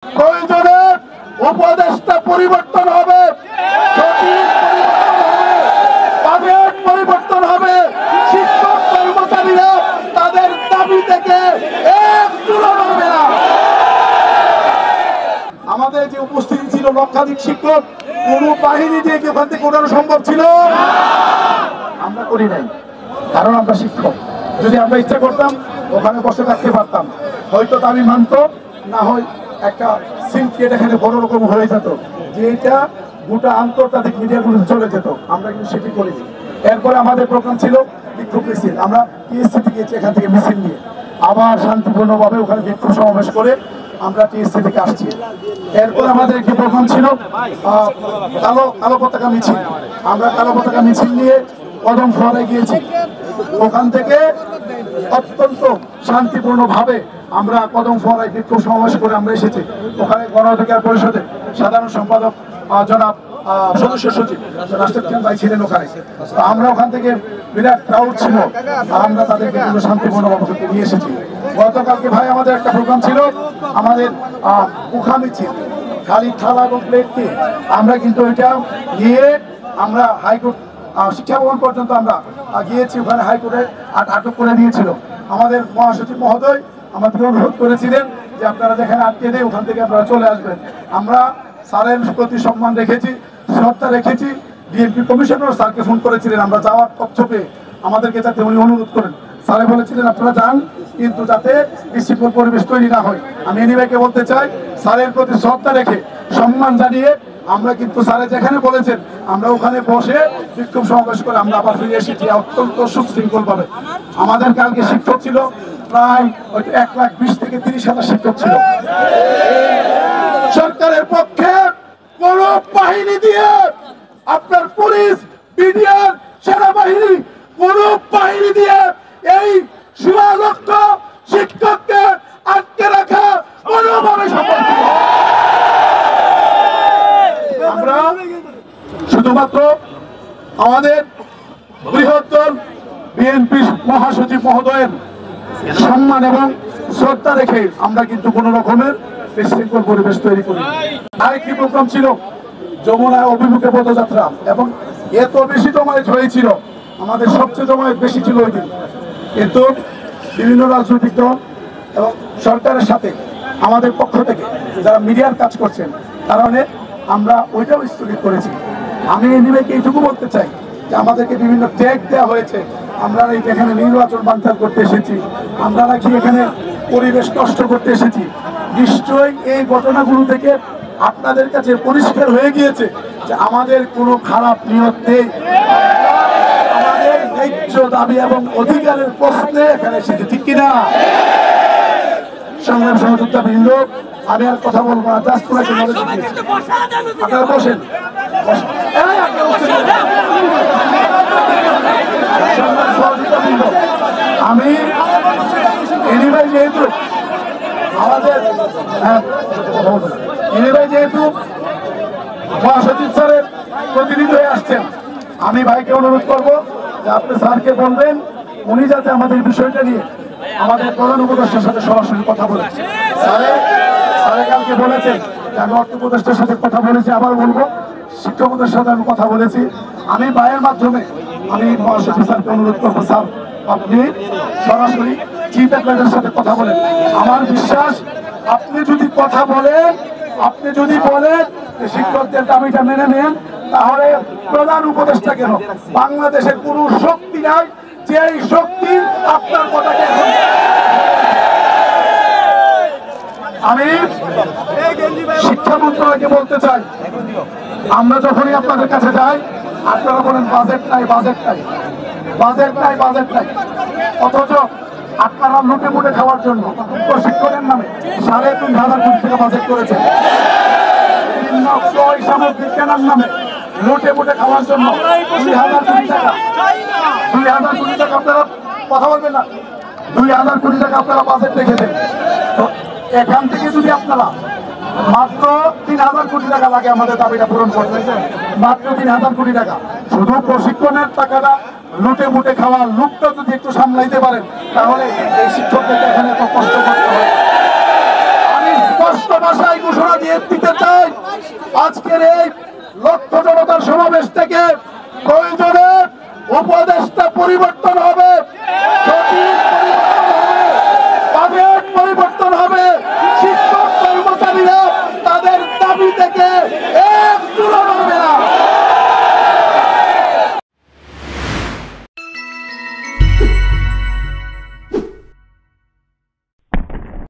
প্রয়োজনে উপদেষ্টা পরিবর্তন হবে, বাজেট পরিবর্তন হবে, শিক্ষক কর্মচারীরা তাদের দাবি থেকে এক চুলো নড়বে না। আমাদের যে উপস্থিতি ছিল লক্ষাধিক শিক্ষক, কোন বাহিনী দিয়ে কি ওখান থেকে ওঠানো সম্ভব ছিল? আমরা করি নাই, কারণ আমরা শিক্ষক। যদি আমরা ইচ্ছা করতাম ওখানে বসে থাকতে পারতাম, হয়তো দাবি মানত, না হয় একটা সিনক্রিয়েট এখানে বড় রকম হয়ে যেত, যে এটা গোটা আন্তর্জাতিক মিডিয়াগুলো চলে যেত। আমরা কিন্তু সেটি করিনি। এরপরে আমাদের প্রোগ্রাম ছিল বিক্ষোভ মিছিল। আমরা টিএসসি গিয়েছি, এখান থেকে মিছিল নিয়ে আবার শান্তিপূর্ণভাবে ওখানে বিক্ষোভ সমাবেশ করে আমরা টিএসসি থেকে আসছি। এরপর আমাদের একটি প্রোগ্রাম ছিল কালো পতাকা মিছিল। আমরা কালো পতাকা মিছিল নিয়ে কদম ফোয়ারায় গিয়েছি। ওখান থেকে অত্যন্ত শান্তিপূর্ণভাবে আমরা কদম ফোয়ারায় বিক্ষোভ সমাবেশ করে আমরা এসেছি। ওখানে গণ অধিকার পরিষদের সাধারণ সম্পাদক জনাব সদস্য সচিব রাষ্ট্রপতি ভাই ছিলেন ওখানে। আমরা ওখান থেকে বিরাট ক্রাউড ছিল, আমরা তাদেরকে শান্তিপূর্ণভাবে নিয়ে এসেছি। গতকালকে ভাই আমাদের একটা প্রোগ্রাম ছিল, আমাদের উখা মিছিল, খালি থালা এবং প্লেট নিয়ে আমরা কিন্তু এটা নিয়ে আমরা হাইকোর্ট শিক্ষা ভবন পর্যন্ত আমরা গিয়েছি। ওখানে হাইকোর্টে আটক করে নিয়েছিল। আমাদের মহাসচিব মহোদয় আমাদেরকে অনুরোধ করেছিলেন যে আপনারা যেখানে আটকে দেয় ওখান থেকে আপনারা চলে আসবেন। আমরা স্যারের প্রতি সম্মান রেখেছি, শ্রদ্ধা রেখেছি। ডিএমপি কমিশনার স্যারকে ফোন করেছিলেন আমরা যাওয়ার তথ্য পেয়ে, আমাদেরকে যাতে উনি অনুরোধ করেন। স্যারে বলেছিলেন আপনারা যান, কিন্তু যাতে বিশৃঙ্খল পরিবেশ তৈরি না হয়। আমি এনিভাইকে বলতে চাই, স্যারের প্রতি শ্রদ্ধা রেখে সম্মান জানিয়ে আমরা কিন্তু স্যারে যেখানে বলেছেন আমরা ওখানে বসে বিক্ষোভ সমাবেশ করে আমরা আবার ফিরে এসেছি অত্যন্ত সুশৃঙ্খল ভাবে। আমাদের কালকে শিক্ষক ছিল প্রায় 1,20,000 থেকে 30,000 শিক্ষক ছিল। সরকারের পক্ষে কোন বাহিনী দিয়ে, আপনার পুলিশ, বিডিআর, সেনাবাহিনী, কোন বাহিনী দিয়ে এই 16 লক্ষ শিক্ষককে আটকে রাখা কোনোভাবে সম্ভব নয়। আমরা শুধুমাত্র আমাদের বৃহত্তর বিএনপি মহাসচিব মহোদয়ের সম্মান এবং শ্রদ্ধা রেখে আমরা কিন্তু কোন রকমের বিশৃঙ্খল পরিবেশ তৈরি করি। আরেকটি প্রোগ্রাম ছিল যমুনা অভিমুখে পদযাত্রা, এবং এত বেশি জমায়েত হয়েছিল, আমাদের সবচেয়ে জমায়েত বেশি ছিল ওই দিন। কিন্তু বিভিন্ন রাজনৈতিক দল এবং সরকারের সাথে আমাদের পক্ষ থেকে যারা মিডিয়ার কাজ করছেন, কারণে আমরা ওইটাও স্থগিত করেছি। আমি এনিওয়েকে এইটুকু বলতে চাই যে আমাদেরকে বিভিন্ন ট্যাগ দেওয়া হয়েছে, আমরা এখানে নির্বাচন বানচাল করতে এসেছি, আমরা নাকি এখানে পরিবেশ নষ্ট করতে এসেছি। নিশ্চয়ই এই ঘটনাগুলো থেকে আপনাদের কাছে পরিষ্কার হয়ে গিয়েছে যে আমাদের কোনো খারাপ নিয়ত নেই। আমাদের ন্যায্য দাবি এবং অধিকারের প্রশ্নে এখানে এসেছে, ঠিক কিনা? সংগ্রাম সহযোদ্ধা বৃন্দ, আমি আর কথা বলবো না, জাস্ট আপনারা বসেন। আমি এনিভাই যেহেতু আমাদের যেহেতু মহাসচিব স্যারের প্রতিনিধি হয়ে আসছেন, আমি ভাইকে অনুরোধ করবো যে আপনি স্যারকে বলবেন উনি যাতে আমাদের বিষয়টা নিয়ে আমাদের প্রধান উপদেষ্টার সাথে সরাসরি কথা বলে। স্যারে কালকে বলেছেন যে আমি অর্থ উপদেষ্টার সাথে কথা বলেছি, আবার বলবো শিক্ষকদের সাথে আমি কথা বলেছি। আমি ভাইয়ের মাধ্যমে আমি মহাসচিব স্যারকে অনুরোধ করবো, স্যার আপনি সরাসরি চিফ অ্যাডভাইজারের সাথে কথা বলেন। আমার বিশ্বাস আপনি যদি কথা বলেন, আপনি যদি বলেন যে শিক্ষকদের দাবিটা মেনে নেন, তাহলে প্রধান উপদেষ্টা কেন, বাংলাদেশের কোনো শক্তি নাই যে এই শক্তি আপনার কথাকে এখন। আমি শিক্ষা মন্ত্রণালয়কে বলতে চাই, আমরা যখনই আপনাদের কাছে যাই আপনারা বলেন বাজেট নাই, বাজেট নাই, বাজেট নাই, বাজেট নাই, অথচ আপনারা লুটে মুটে খাওয়ার জন্য প্রশিক্ষণের নামে 3,500 কোটি টাকা বাজেট করেছেন। বিভিন্ন সামগ্রিক কেনার নামে লুটে মুটে খাওয়ার জন্য 2,000 কোটি টাকা, 2,000 কোটি টাকা আপনারা কথা বলবেন না, 2,000 কোটি টাকা আপনারা বাজেট রেখেছেন। তো এখান থেকে যদি আপনারা মাত্র 3,000 কোটি টাকা লাগে আমাদের দাবিটা পূরণ করতে, মাত্র 3,000 কোটি টাকা, শুধু প্রশিক্ষণের টাকাটা লুটে মুটে খাওয়ার লুকটা যদি একটু সামলাইতে পারেন, তাহলে এই শিক্ষকদেরকে এখানে এত কষ্ট করতে হবে। আমি স্পষ্ট ভাষায় ঘোষণা দিয়ে দিতে চাই, আজকের এই লক্ষ জনতার সমাবেশ থেকে প্রয়োজনে উপদেষ্টা পরিবর্তন হবে।